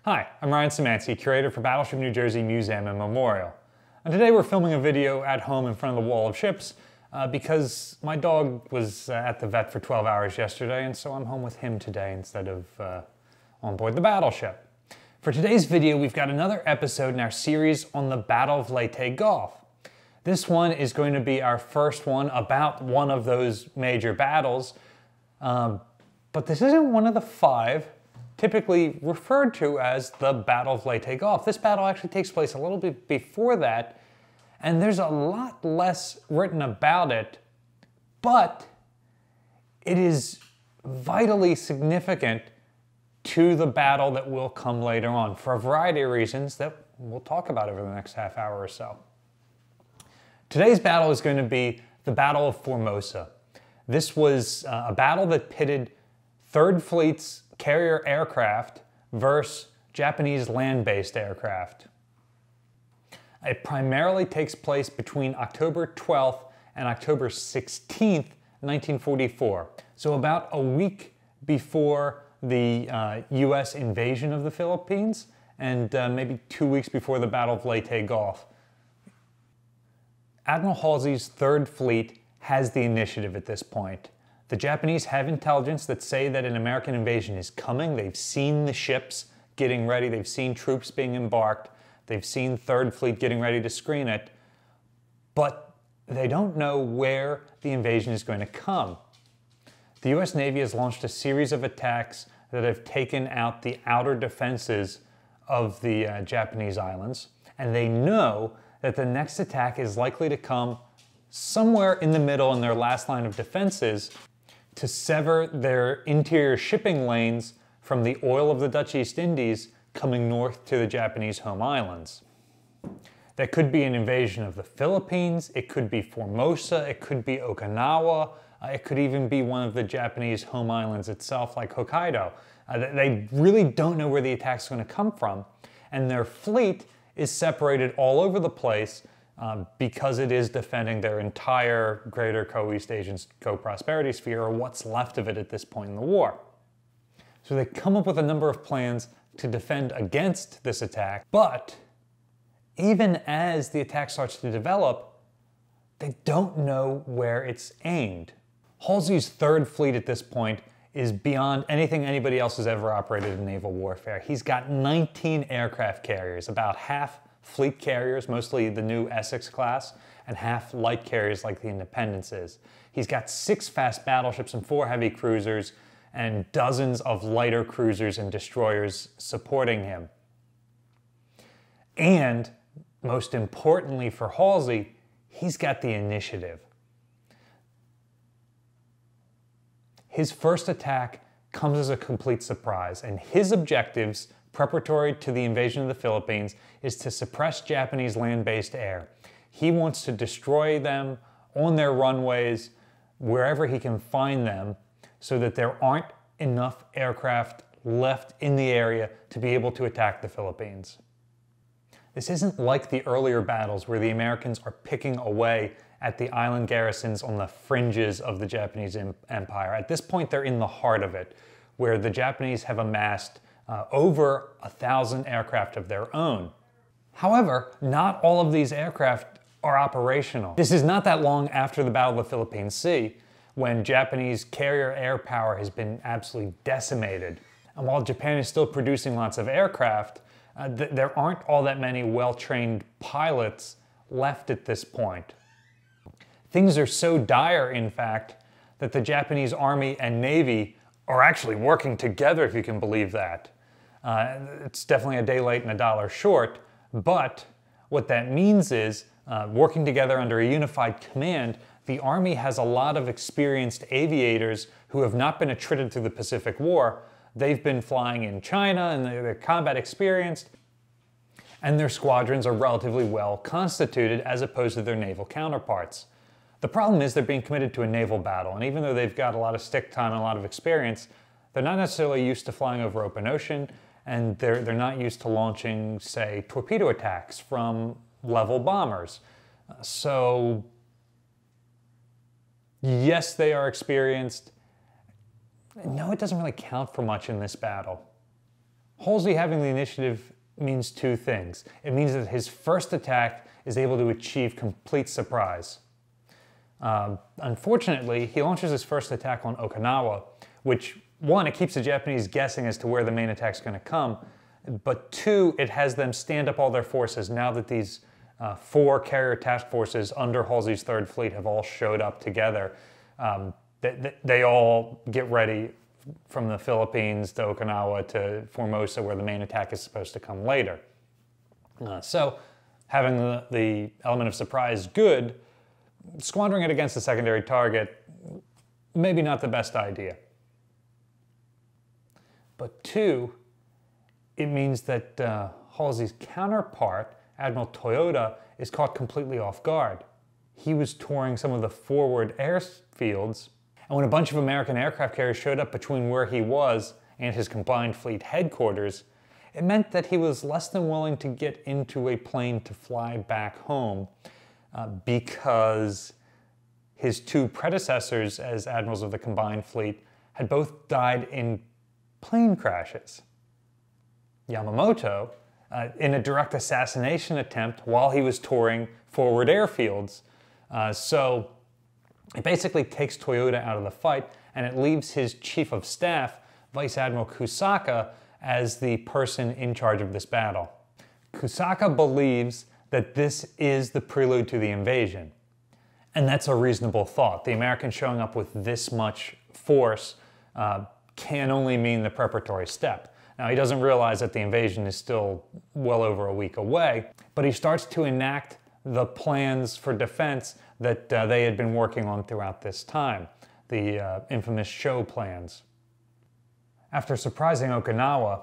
Hi, I'm Ryan Szymanski, curator for Battleship New Jersey Museum and Memorial. And today we're filming a video at home in front of the wall of ships because my dog was at the vet for 12 hours yesterday, and so I'm home with him today instead of on board the battleship. For today's video, we've got another episode in our series on the Battle of Leyte Gulf. This one is going to be our first one about one of those major battles, but this isn't one of the five typically referred to as the Battle of Leyte Gulf. This battle actually takes place a little bit before that, and there's a lot less written about it, but it is vitally significant to the battle that will come later on for a variety of reasons that we'll talk about over the next half hour or so. Today's battle is going to be the Battle of Formosa. This was a battle that pitted Third Fleet's carrier aircraft versus Japanese land-based aircraft. It primarily takes place between October 12th and October 16th, 1944. So about a week before the US invasion of the Philippines and maybe 2 weeks before the Battle of Leyte Gulf. Admiral Halsey's Third Fleet has the initiative at this point. The Japanese have intelligence that say that an American invasion is coming. They've seen the ships getting ready. They've seen troops being embarked. They've seen Third Fleet getting ready to screen it. But they don't know where the invasion is going to come. The US Navy has launched a series of attacks that have taken out the outer defenses of the Japanese islands. And they know that the next attack is likely to come somewhere in the middle in their last line of defenses to sever their interior shipping lanes from the oil of the Dutch East Indies coming north to the Japanese home islands. That could be an invasion of the Philippines, it could be Formosa, it could be Okinawa, it could even be one of the Japanese home islands itself like Hokkaido. They really don't know where the attack's going to come from, and their fleet is separated all over the place because it is defending their entire greater co-East Asian co-prosperity sphere, or what's left of it at this point in the war. So they come up with a number of plans to defend against this attack, but even as the attack starts to develop, they don't know where it's aimed. Halsey's Third Fleet at this point is beyond anything anybody else has ever operated in naval warfare. He's got 19 aircraft carriers, about half fleet carriers, mostly the new Essex class, and half light carriers like the Independence is. He's got 6 fast battleships and 4 heavy cruisers, and dozens of lighter cruisers and destroyers supporting him. And, most importantly for Halsey, he's got the initiative. His first attack comes as a complete surprise, and his objectives, preparatory to the invasion of the Philippines, is to suppress Japanese land-based air. He wants to destroy them on their runways, wherever he can find them, so that there aren't enough aircraft left in the area to be able to attack the Philippines. This isn't like the earlier battles where the Americans are picking away at the island garrisons on the fringes of the Japanese Empire. At this point, they're in the heart of it, where the Japanese have amassed over 1,000 aircraft of their own. However, not all of these aircraft are operational. This is not that long after the Battle of the Philippine Sea, when Japanese carrier air power has been absolutely decimated. And while Japan is still producing lots of aircraft, there aren't all that many well-trained pilots left at this point. Things are so dire, in fact, that the Japanese Army and Navy are actually working together, if you can believe that. It's definitely a day late and a dollar short, but what that means is, working together under a unified command, the Army has a lot of experienced aviators who have not been attrited through the Pacific War. They've been flying in China and they're combat experienced, and their squadrons are relatively well constituted as opposed to their naval counterparts. The problem is they're being committed to a naval battle, and even though they've got a lot of stick time and a lot of experience, they're not necessarily used to flying over open ocean, and they're not used to launching, say, torpedo attacks from level bombers. So, yes, they are experienced. No, it doesn't really count for much in this battle. Halsey having the initiative means two things. It means that his first attack is able to achieve complete surprise. Unfortunately, he launches his first attack on Okinawa, which, one, it keeps the Japanese guessing as to where the main attack's going to come, but two, it has them stand up all their forces now that these 4 carrier task forces under Halsey's 3rd Fleet have all showed up together. They all get ready from the Philippines to Okinawa to Formosa, where the main attack is supposed to come later. So having the element of surprise good, squandering it against a secondary target, maybe not the best idea. But two, it means that Halsey's counterpart, Admiral Toyota, is caught completely off guard. He was touring some of the forward airfields, and when a bunch of American aircraft carriers showed up between where he was and his combined fleet headquarters, it meant that he was less than willing to get into a plane to fly back home because his 2 predecessors as admirals of the combined fleet had both died in plane crashes. Yamamoto, in a direct assassination attempt while he was touring forward airfields. So it basically takes Toyota out of the fight, and it leaves his chief of staff, Vice Admiral Kusaka, as the person in charge of this battle. Kusaka believes that this is the prelude to the invasion. And that's a reasonable thought. The Americans showing up with this much force can only mean the preparatory step. Now, he doesn't realize that the invasion is still well over a week away, but he starts to enact the plans for defense that they had been working on throughout this time, the infamous show plans. After surprising Okinawa,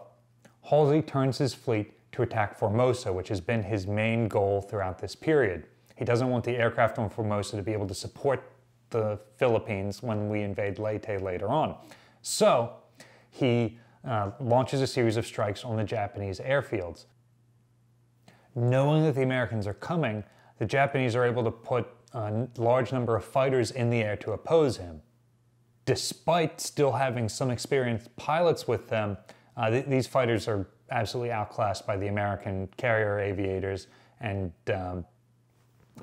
Halsey turns his fleet to attack Formosa, which has been his main goal throughout this period. He doesn't want the aircraft on Formosa to be able to support the Philippines when we invade Leyte later on. So he launches a series of strikes on the Japanese airfields. Knowing that the Americans are coming, the Japanese are able to put a large number of fighters in the air to oppose him. Despite still having some experienced pilots with them, these fighters are absolutely outclassed by the American carrier aviators, and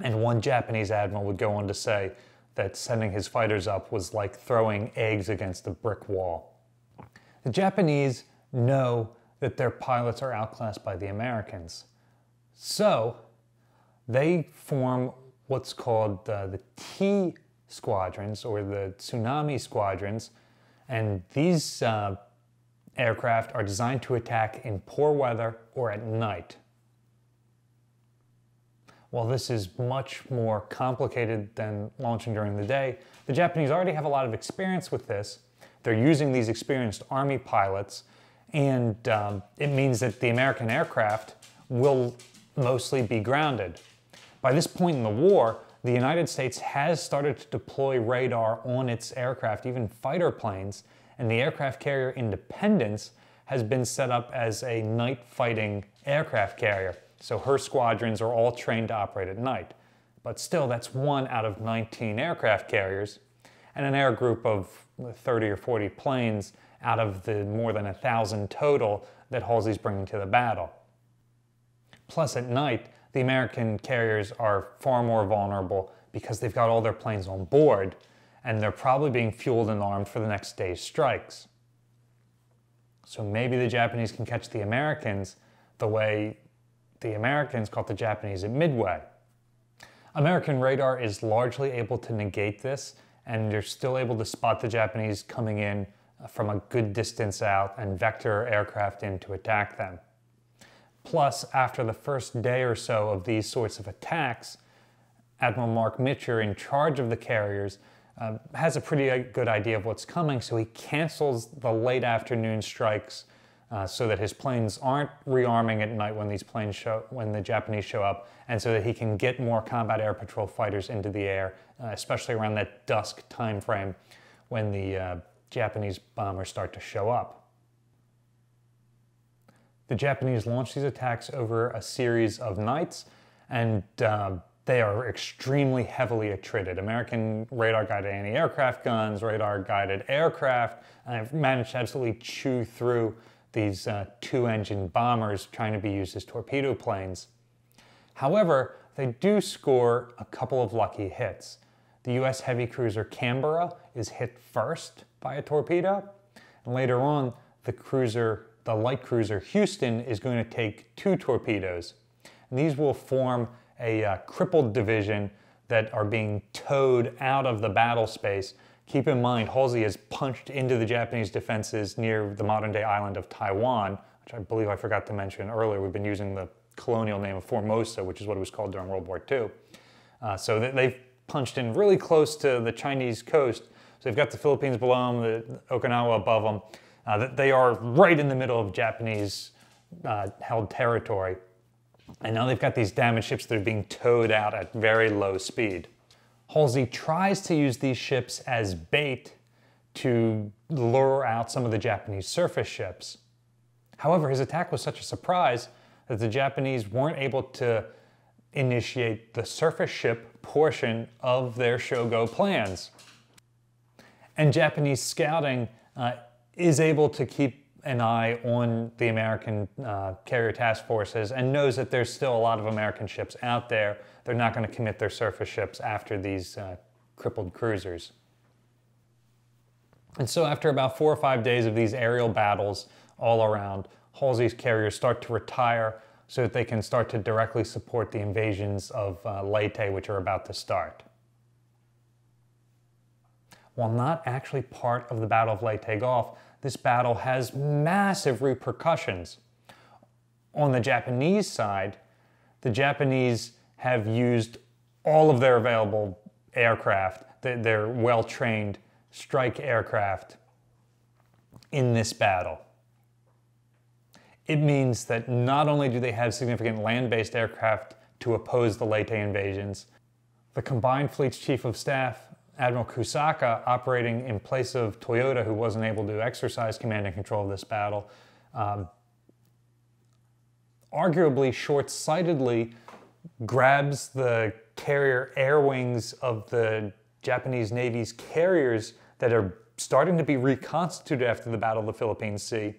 one Japanese admiral would go on to say that sending his fighters up was like throwing eggs against a brick wall. The Japanese know that their pilots are outclassed by the Americans, so they form what's called the T squadrons, or the tsunami squadrons, and these aircraft are designed to attack in poor weather or at night. While this is much more complicated than launching during the day, the Japanese already have a lot of experience with this. They're using these experienced Army pilots, and it means that the American aircraft will mostly be grounded. By this point in the war, the United States has started to deploy radar on its aircraft, even fighter planes, and the aircraft carrier Independence has been set up as a night fighting aircraft carrier. So her squadrons are all trained to operate at night. But still, that's 1 out of 19 aircraft carriers and an air group of 30 or 40 planes out of the more than 1,000 total that Halsey's bringing to the battle. Plus, at night, the American carriers are far more vulnerable because they've got all their planes on board, and they're probably being fueled and armed for the next day's strikes. So maybe the Japanese can catch the Americans the way the Americans caught the Japanese at Midway. American radar is largely able to negate this, and they're still able to spot the Japanese coming in from a good distance out and vector aircraft in to attack them. Plus, after the first day or so of these sorts of attacks, Admiral Mark Mitcher, in charge of the carriers, has a pretty good idea of what's coming, so he cancels the late afternoon strikes so that his planes aren't rearming at night when the Japanese show up, and so that he can get more combat air patrol fighters into the air, especially around that dusk time frame when the Japanese bombers start to show up. The Japanese launch these attacks over a series of nights, and they are extremely heavily attrited. American radar-guided anti-aircraft guns, radar-guided aircraft, and have managed to absolutely chew through these two-engine bombers trying to be used as torpedo planes. However, they do score a couple of lucky hits. The U.S. heavy cruiser Canberra is hit first by a torpedo, and later on, the light cruiser Houston is going to take 2 torpedoes. And these will form a crippled division that are being towed out of the battle space. Keep in mind, Halsey has punched into the Japanese defenses near the modern-day island of Taiwan, which I believe I forgot to mention earlier. We've been using the colonial name of Formosa, which is what it was called during World War II. So they've punched in really close to the Chinese coast. So they've got the Philippines below them, the Okinawa above them. They are right in the middle of Japanese held territory. And now they've got these damaged ships that are being towed out at very low speed. Halsey tries to use these ships as bait to lure out some of the Japanese surface ships. However, his attack was such a surprise that the Japanese weren't able to initiate the surface ship portion of their Shogo plans. And Japanese scouting is able to keep an eye on the American carrier task forces and knows that there's still a lot of American ships out there. They're not going to commit their surface ships after these crippled cruisers. And so after about 4 or 5 days of these aerial battles all around, Halsey's carriers start to retire so that they can start to directly support the invasions of Leyte, which are about to start. While not actually part of the Battle of Leyte Gulf, this battle has massive repercussions. On the Japanese side, the Japanese have used all of their available aircraft, their well-trained strike aircraft, in this battle. It means that not only do they have significant land-based aircraft to oppose the Leyte invasions, the Combined Fleet's Chief of Staff, Admiral Kusaka, operating in place of Toyota, who wasn't able to exercise command and control of this battle, arguably short-sightedly grabs the carrier air wings of the Japanese Navy's carriers that are starting to be reconstituted after the Battle of the Philippine Sea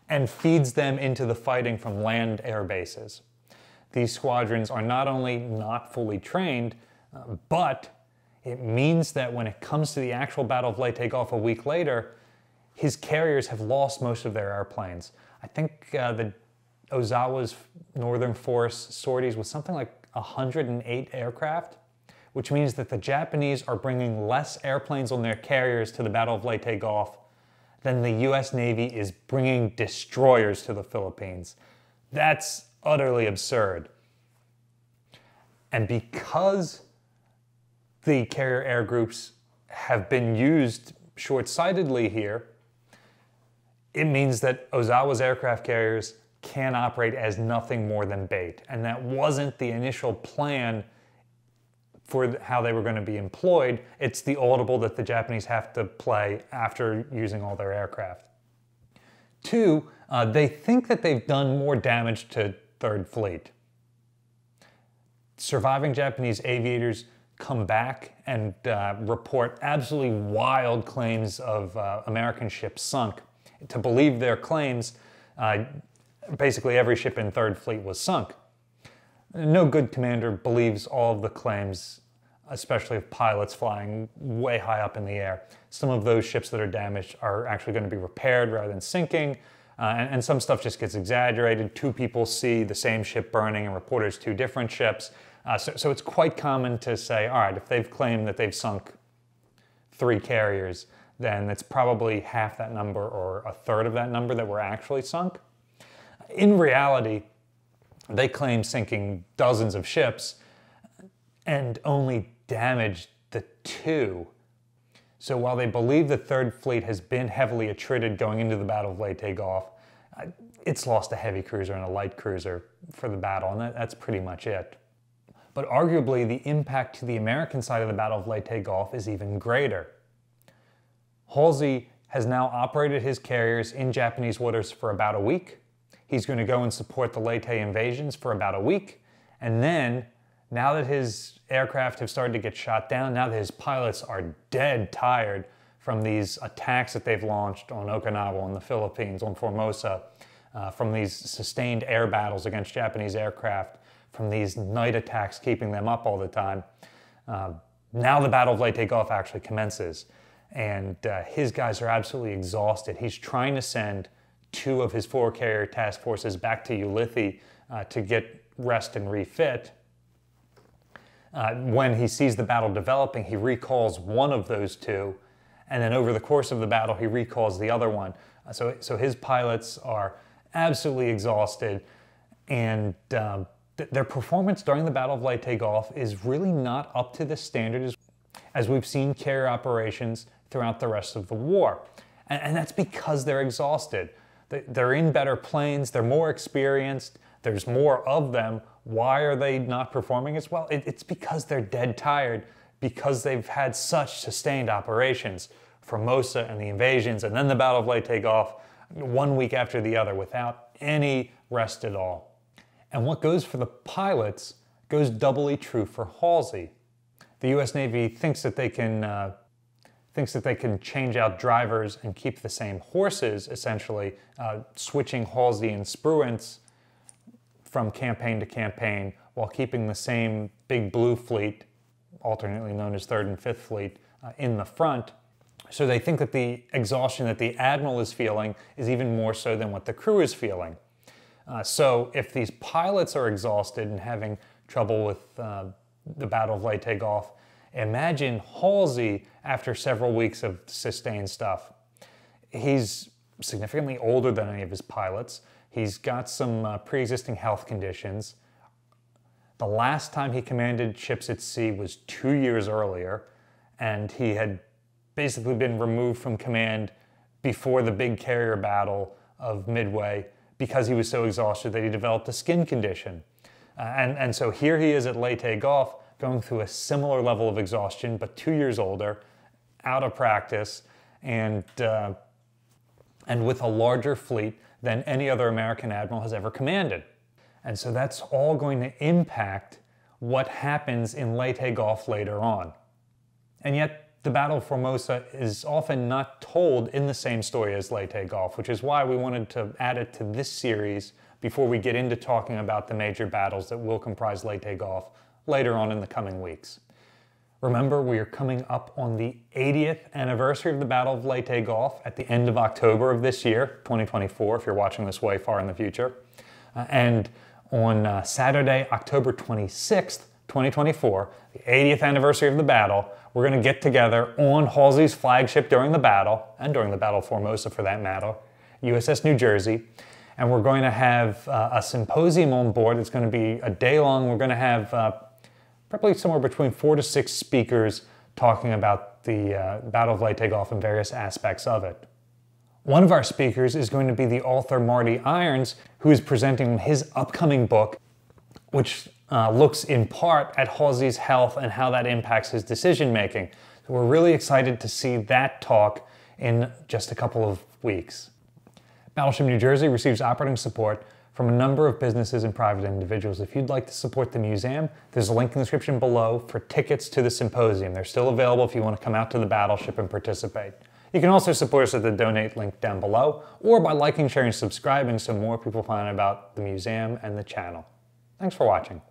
and feeds them into the fighting from land air bases. These squadrons are not only not fully trained, but it means that when it comes to the actual Battle of Leyte Gulf a week later, his carriers have lost most of their airplanes. I think the Ozawa's Northern Force sorties was something like 108 aircraft, which means that the Japanese are bringing less airplanes on their carriers to the Battle of Leyte Gulf than the US Navy is bringing destroyers to the Philippines. That's utterly absurd. And because the carrier air groups have been used short-sightedly here, it means that Ozawa's aircraft carriers can operate as nothing more than bait. And that wasn't the initial plan for how they were going to be employed. It's the audible that the Japanese have to play after using all their aircraft. 2, they think that they've done more damage to Third Fleet. Surviving Japanese aviators come back and report absolutely wild claims of American ships sunk. To believe their claims, basically every ship in Third Fleet was sunk. No good commander believes all of the claims, especially of pilots flying way high up in the air. Some of those ships that are damaged are actually going to be repaired rather than sinking, and some stuff just gets exaggerated. 2 people see the same ship burning and report it's 2 different ships. So it's quite common to say, all right, if they've claimed that they've sunk 3 carriers, then it's probably half that number or a third of that number that were actually sunk. In reality, they claim sinking dozens of ships and only damaged the 2. So while they believe the Third Fleet has been heavily attrited going into the Battle of Leyte Gulf, it's lost a heavy cruiser and a light cruiser for the battle, and that's pretty much it. But arguably, the impact to the American side of the Battle of Leyte Gulf is even greater. Halsey has now operated his carriers in Japanese waters for about a week. He's going to go and support the Leyte invasions for about a week. And then, now that his aircraft have started to get shot down, now that his pilots are dead tired from these attacks that they've launched on Okinawa, on the Philippines, on Formosa, from these sustained air battles against Japanese aircraft, from these night attacks keeping them up all the time. Now the Battle of Leyte Gulf actually commences, and his guys are absolutely exhausted. He's trying to send 2 of his 4 carrier task forces back to Leyte to get rest and refit. When he sees the battle developing, he recalls one of those 2, and then over the course of the battle, he recalls the other one. So his pilots are absolutely exhausted, and their performance during the Battle of Leyte Gulf is really not up to the standard as we've seen carrier operations throughout the rest of the war. And that's because they're exhausted. They're in better planes, they're more experienced, there's more of them. Why are they not performing as well? It's because they're dead tired, because they've had such sustained operations. Formosa and the invasions, and then the Battle of Leyte Gulf, one week after the other, without any rest at all. And what goes for the pilots goes doubly true for Halsey. The U.S. Navy thinks that they can change out drivers and keep the same horses, essentially, switching Halsey and Spruance from campaign to campaign, while keeping the same Big Blue Fleet, alternately known as 3rd and 5th Fleet, in the front. So they think that the exhaustion that the Admiral is feeling is even more so than what the crew is feeling. So if these pilots are exhausted and having trouble with the Battle of Leyte Gulf, imagine Halsey after several weeks of sustained stuff. He's significantly older than any of his pilots. He's got some pre-existing health conditions. The last time he commanded ships at sea was 2 years earlier, and he had basically been removed from command before the big carrier battle of Midway because he was so exhausted that he developed a skin condition. And so here he is at Leyte Gulf, going through a similar level of exhaustion, but 2 years older, out of practice, and with a larger fleet than any other American admiral has ever commanded. And so that's all going to impact what happens in Leyte Gulf later on. And yet, the Battle of Formosa is often not told in the same story as Leyte Gulf, which is why we wanted to add it to this series before we get into talking about the major battles that will comprise Leyte Gulf later on in the coming weeks. Remember, we are coming up on the 80th anniversary of the Battle of Leyte Gulf at the end of October of this year, 2024, if you're watching this way far in the future. And on Saturday, October 26th, 2024, the 80th anniversary of the battle, we're going to get together on Halsey's flagship during the battle, and during the Battle of Formosa for that matter, USS New Jersey, and we're going to have a symposium on board. It's going to be a day long. We're going to have probably somewhere between 4 to 6 speakers talking about the Battle of Leyte Gulf and various aspects of it. One of our speakers is going to be the author Marty Irons, who is presenting his upcoming book, which looks in part at Halsey's health and how that impacts his decision making. So we're really excited to see that talk in just a couple of weeks. Battleship New Jersey receives operating support from a number of businesses and private individuals. If you'd like to support the museum, there's a link in the description below for tickets to the symposium. They're still available if you want to come out to the Battleship and participate. You can also support us at the donate link down below, or by liking, sharing, and subscribing so more people find out about the museum and the channel. Thanks for watching.